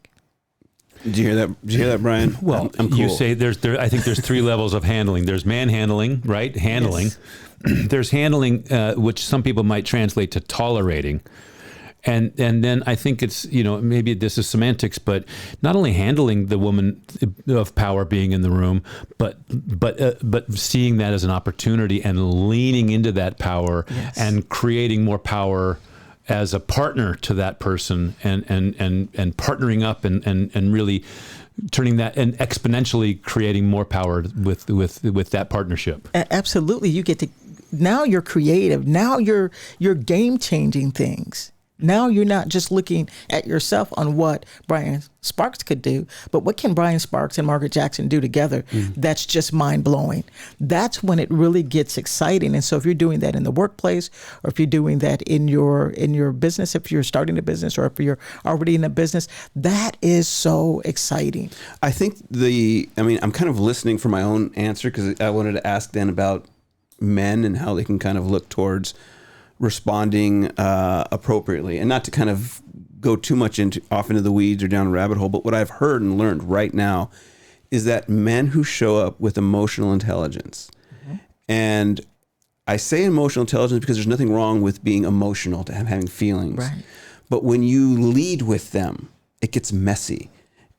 Did you hear that, Brian? Well, I'm cool. You say I think there's three levels of handling. There's manhandling, right? Handling. Yes. There's handling, which some people might translate to tolerating. And then I think it's, maybe this is semantics, but not only handling the woman of power being in the room, but seeing that as an opportunity and leaning into that power and creating more power as a partner to that person and partnering up and really turning that and exponentially creating more power with that partnership. Absolutely. You get to, now you're creative. Now you're game changing things. Now you're not just looking at yourself on what Brian Sparks could do, but what can Brian Sparks and Margaret Jackson do together? That's just mind blowing. That's when it really gets exciting. And so if you're doing that in the workplace, or if you're doing that in your business, if you're starting a business, or if you're already in a business, that is so exciting. I think I'm kind of listening for my own answer because I wanted to ask then about men and how they can kind of look towards responding appropriately, and not to kind of go too much off into the weeds or down a rabbit hole. But what I've heard and learned right now is that men who show up with emotional intelligence And I say emotional intelligence because there's nothing wrong with being emotional, to having feelings. Right. But when you lead with them, it gets messy.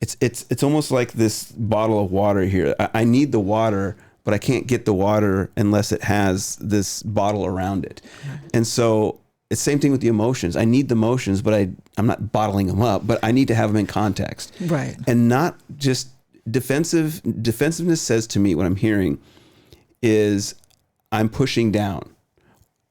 It's almost like this bottle of water here. I need the water, but I can't get the water unless it has this bottle around it. Right. And so it's the same thing with the emotions. I need the emotions, but I'm not bottling them up, but I need to have them in context. Right. And not just defensiveness says to me, what I'm hearing is I'm pushing down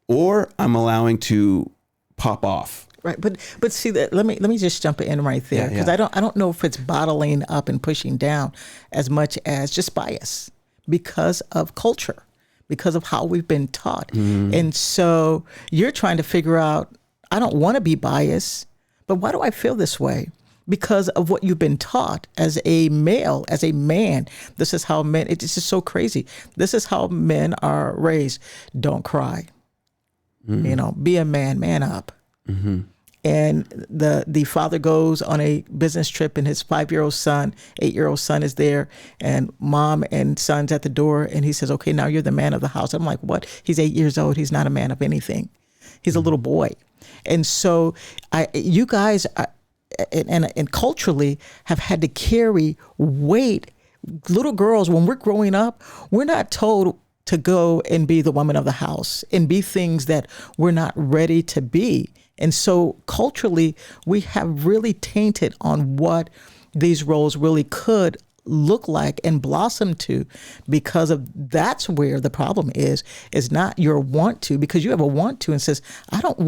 or I'm allowing to pop off. Right, but see that. Let me just jump in right there, because I don't know if it's bottling up and pushing down as much as just bias because of culture, because of how we've been taught. And so you're trying to figure out, I don't want to be biased, but why do I feel this way? Because of what you've been taught as a male, as a man. This is how men, it's just so crazy. This is how men are raised. Don't cry. Be a man, man up. And the father goes on a business trip, and his 5-year-old son, 8-year-old son is there, and mom and son's at the door, and he says, okay, now you're the man of the house. I'm like, what? He's 8 years old. He's not a man of anything. He's a little boy. And so you guys and culturally have had to carry weight. Little girls, when we're growing up, we're not told to go and be the woman of the house and be things that we're not ready to be. And so culturally, we have really tainted on what these roles really could look like and blossom to, because of that's where the problem is not your want to, because you have a want to and says, I don't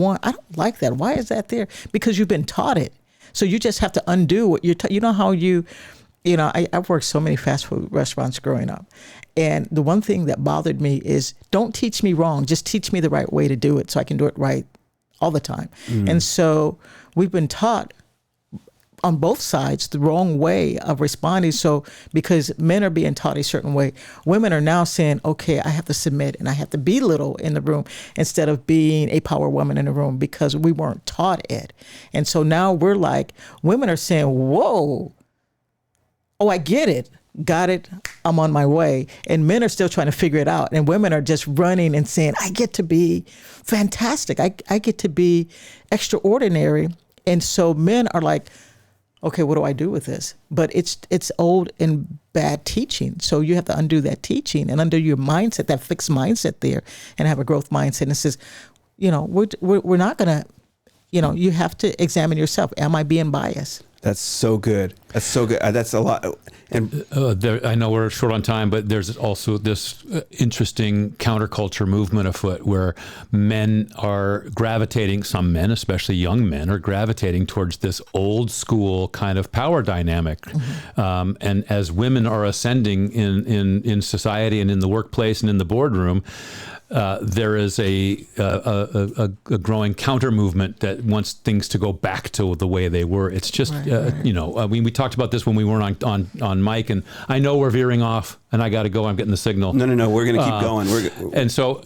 like that. Why is that there? Because you've been taught it. So you just have to undo what you're you know how I've worked so many fast food restaurants growing up. And the one thing that bothered me is, don't teach me wrong, just teach me the right way to do it so I can do it right all the time. And so we've been taught on both sides the wrong way of responding. So because men are being taught a certain way, women are now saying, okay, I have to submit and I have to be little in the room instead of being a power woman in the room, because we weren't taught it. And so now we're like, women are saying, whoa, oh, I get it. Got it. I'm on my way. And men are still trying to figure it out. And women are just running and saying, I get to be fantastic. I get to be extraordinary. And so men are like, okay, what do I do with this? But it's old and bad teaching. So you have to undo that teaching and undo your mindset, that fixed mindset there, and have a growth mindset. And it says, we're not going to, you have to examine yourself. Am I being biased? That's so good. That's so good. That's a lot. And I know we're short on time, but there's also this interesting counterculture movement afoot where men are gravitating, some men, especially young men, are gravitating towards this old school kind of power dynamic. And as women are ascending in society and in the workplace and in the boardroom, there is a growing counter movement that wants things to go back to the way they were. It's just, we talked about this when we weren't on mic, and I know we're veering off, and I got to go. I'm getting the signal. No. We're going to keep going. And so,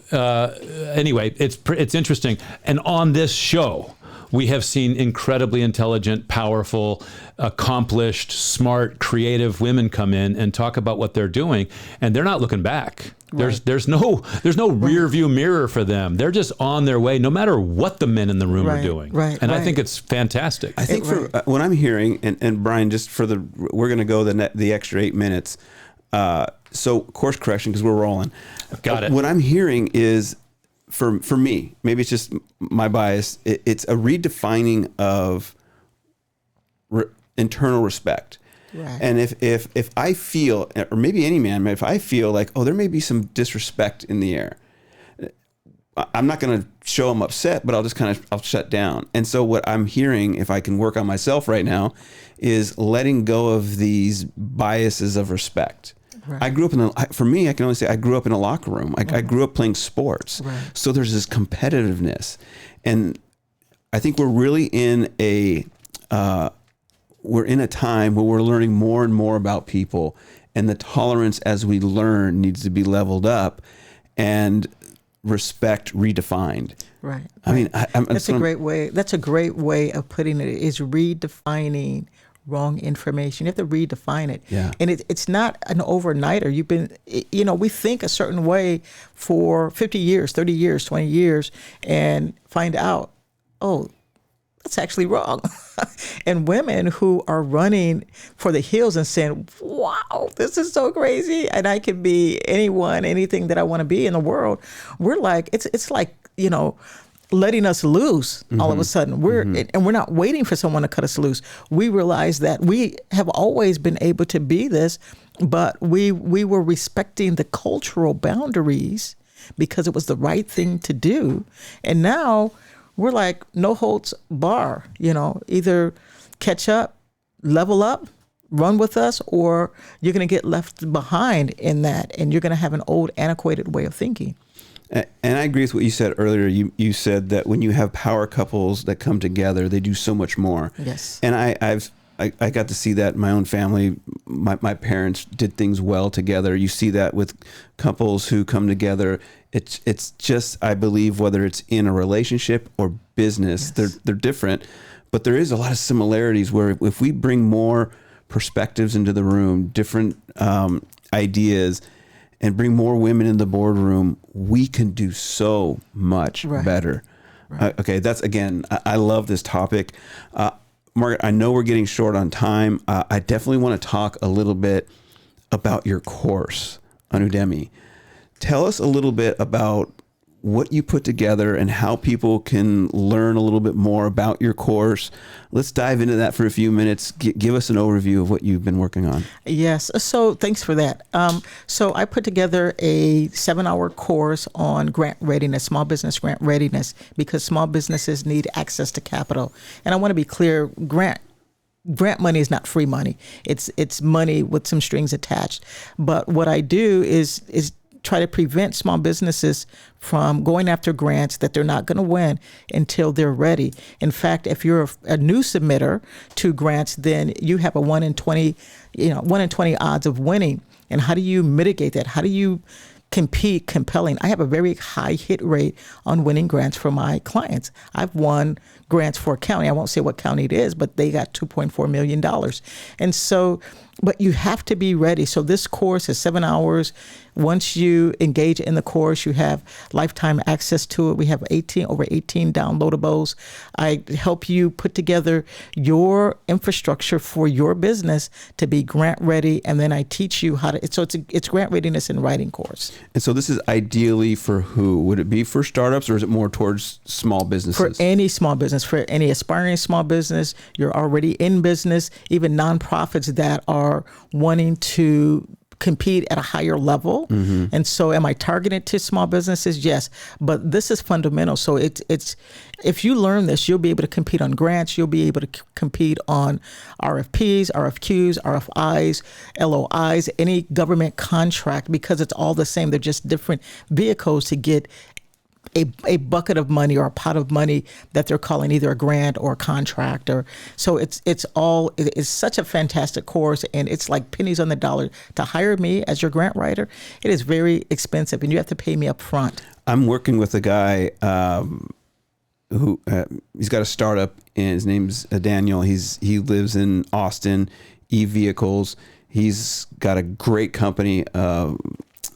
anyway, it's interesting. And on this show, we have seen incredibly intelligent, powerful, accomplished, smart, creative women come in and talk about what they're doing, and they're not looking back. Right. There's no rear view mirror for them. They're just on their way, no matter what the men in the room are doing. And I think it's fantastic. I think for what I'm hearing, and Brian, just for we're going to go the extra 8 minutes. So course correction, because we're rolling. Got it. What I'm hearing is, for me, maybe it's just my bias, it's a redefining of internal respect. Right. And if I feel, or maybe any man, if I feel like, there may be some disrespect in the air, I'm not going to show I'm upset, but I'll shut down. And so what I'm hearing, if I can work on myself right now, is letting go of these biases of respect. Right. I grew up for me, I can only say I grew up in a locker room. I grew up playing sports. Right. So there's this competitiveness. And I think we're really in a time where we're learning more and more about people, and the tolerance as we learn needs to be leveled up and respect redefined. Right. I mean, that's a great way. That's a great way of putting it, is redefining wrong information. You have to redefine it. Yeah. And it's not an overnighter. We think a certain way for 50 years, 30 years, 20 years, and find out, oh, that's actually wrong. And women who are running for the hills and saying, wow, this is so crazy, and I can be anything that I want to be in the world. We're like, it's like, letting us loose all of a sudden. And we're not waiting for someone to cut us loose. We realize that we have always been able to be this, but we were respecting the cultural boundaries because it was the right thing to do. And now we're like, no holds bar, either catch up, level up, run with us, or you're going to get left behind in that, and you're going to have an old, antiquated way of thinking. And I agree with what you said earlier. You said that when you have power couples that come together, they do so much more. Yes. And I got to see that in my own family. My parents did things well together. You see that with couples who come together. It's just, I believe, whether it's in a relationship or business, yes, they're different, but there is a lot of similarities where if we bring more perspectives into the room, different ideas, and bring more women in the boardroom, we can do so much better. Right. Okay, that's, again, I love this topic. Margaret, I know we're getting short on time. I definitely want to talk a little bit about your course on Udemy. Tell us a little bit about what you put together and how people can learn a little bit more about your course. Let's dive into that for a few minutes. Give us an overview of what you've been working on. Yes. So thanks for that. So I put together a 7-hour course on grant readiness, small business grant readiness, because small businesses need access to capital. And I want to be clear, grant money is not free money. It's money with some strings attached. But what I do is try to prevent small businesses from going after grants that they're not going to win until they're ready. In fact, if you're a new submitter to grants, then you have a 1 in 20 odds of winning. And how do you mitigate that? How do you compete compelling? I have a very high hit rate on winning grants for my clients. I've won grants for a county. I won't say what county it is, but they got $2.4 million. And so, but you have to be ready. So this course is 7 hours. Once you engage in the course, you have lifetime access to it. We have over 18 downloadables. I help you put together your infrastructure for your business to be grant ready. And then I teach you how to, so it's grant readiness and writing course. And so this is ideally for who? Would it be for startups, or is it more towards small businesses? For any small business, for any aspiring small business, you're already in business, even nonprofits that are wanting to compete at a higher level. Mm-hmm. And so am I targeted to small businesses? Yes. But this is fundamental. So it's if you learn this, you'll be able to compete on grants. You'll be able to compete on RFPs, RFQs, RFIs, LOIs, any government contract, because it's all the same. They're just different vehicles to get a bucket of money or a pot of money that they're calling either a grant or a contract. Or so it's such a fantastic course, and it's like pennies on the dollar to hire me as your grant writer. It is very expensive, and you have to pay me up front. I'm working with a guy who he's got a startup, and his name's Daniel. He lives in Austin, e-vehicles. He's got a great company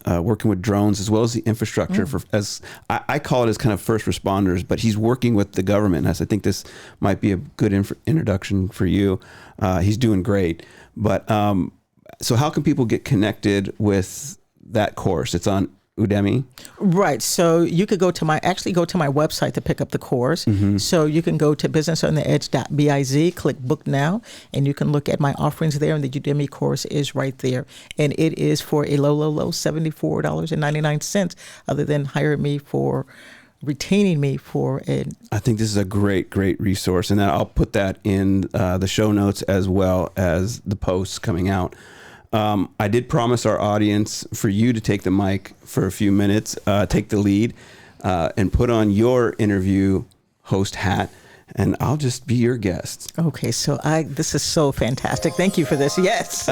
working with drones as well as the infrastructure for, as I call it, as kind of first responders, but he's working with the government. As I think this might be a good introduction for you. He's doing great. But so how can people get connected with that course? It's on Udemy? Right. So you could go to my website to pick up the course. Mm-hmm. So you can go to businessontheedge.biz, click book now, and you can look at my offerings there, and the Udemy course is right there. And it is for a low $74.99, other than retaining me for it. I think this is a great resource, and I'll put that in the show notes as well as the posts coming out. I did promise our audience for you to take the mic for a few minutes, take the lead, and put on your interview host hat, and I'll just be your guest. Okay, so this is so fantastic. Thank you for this. Yes.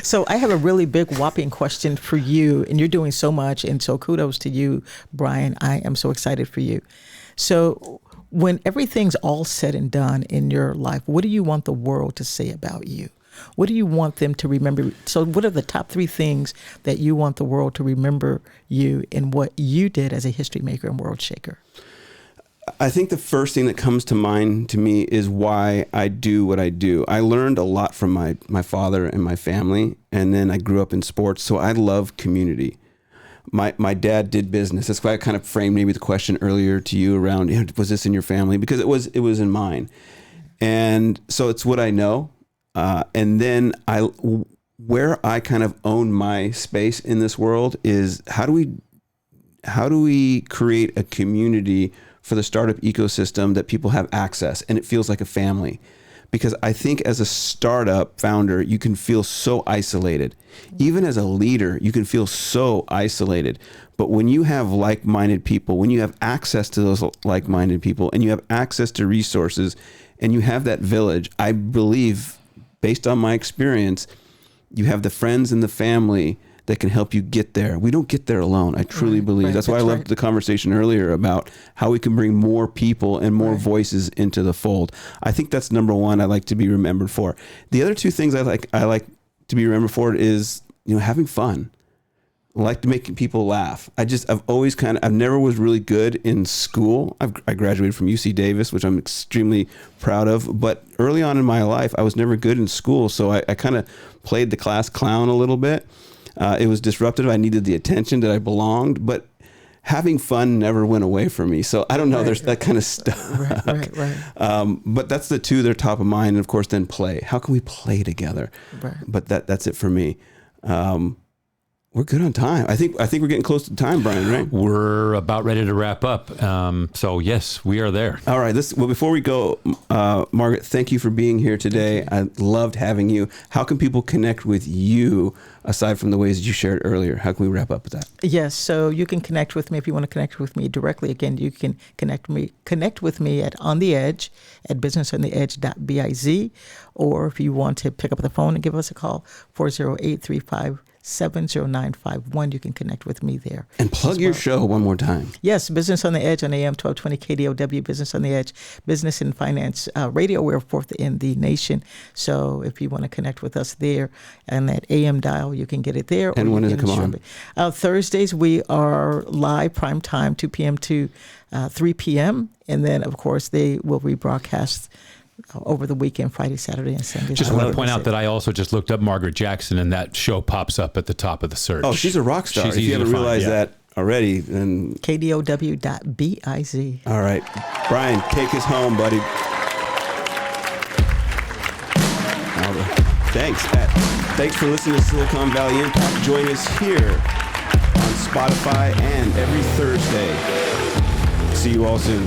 So I have a really big whopping question for you, and you're doing so much, and so kudos to you, Brian. I am so excited for you. So when everything's all said and done in your life, what do you want the world to say about you? What do you want them to remember? So what are the top 3 things that you want the world to remember you and what you did as a history maker and world shaker? I think the first thing that comes to mind to me is why I do what I do. I learned a lot from my father and my family, and then I grew up in sports, so I love community. My dad did business. That's why I kind of framed maybe the question earlier to you around, was this in your family? Because it was in mine. And so it's what I know. And then where I kind of own my space in this world is how do we create a community for the startup ecosystem that people have access and it feels like a family? Because I think as a startup founder, you can feel so isolated. Even as a leader, you can feel so isolated. But when you have like-minded people, when you have access to those like-minded people and you have access to resources and you have that village, I believe, based on my experience, you have the friends and the family that can help you get there. We don't get there alone. I truly believe. Right. That's why I loved the conversation earlier about how we can bring more people and more voices into the fold. I think that's number one I like to be remembered for. The other 2 things I like to be remembered for is, having fun. I like to make people laugh. I've always I never was really good in school. I graduated from UC Davis, which I'm extremely proud of. But early on in my life, I was never good in school. So I kind of played the class clown a little bit. It was disruptive. I needed the attention that I belonged, but having fun never went away from me. So I don't know. There's that kind of stuff. Right. But that's the 2 that are top of mind. And of course, then play. How can we play together? Right. But that's it for me. We're good on time. I think we're getting close to time, Brian, right? We're about ready to wrap up. So yes, we are there. All right. Before we go, Margaret, thank you for being here today. I loved having you. How can people connect with you aside from the ways that you shared earlier? How can we wrap up with that? Yes. So you can connect with me if you want to connect with me directly. Again, you can connect with me at On the Edge at businessontheedge.biz, or if you want to pick up the phone and give us a call, 408-357-0951. You can connect with me there. And plug your show one more time. Yes, Business on the Edge on AM 1220 KDOW, Business on the Edge, Business and Finance Radio. We're 4th in the nation. So if you want to connect with us there and that AM dial, you can get it there. And when does it come on? Thursdays, we are live prime time, 2 p.m. to 3 p.m. And then, of course, they will rebroadcast over the weekend, Friday, Saturday, and Sunday. Just want to point out that I also just looked up Margaret Jackson, and that show pops up at the top of the search. Oh, she's a rock star. If you haven't realized that already, then KDOW.biz. All right. Brian, take us home, buddy. Thanks. Thanks for listening to Silicon Valley Impact. Join us here on Spotify and every Thursday. See you all soon.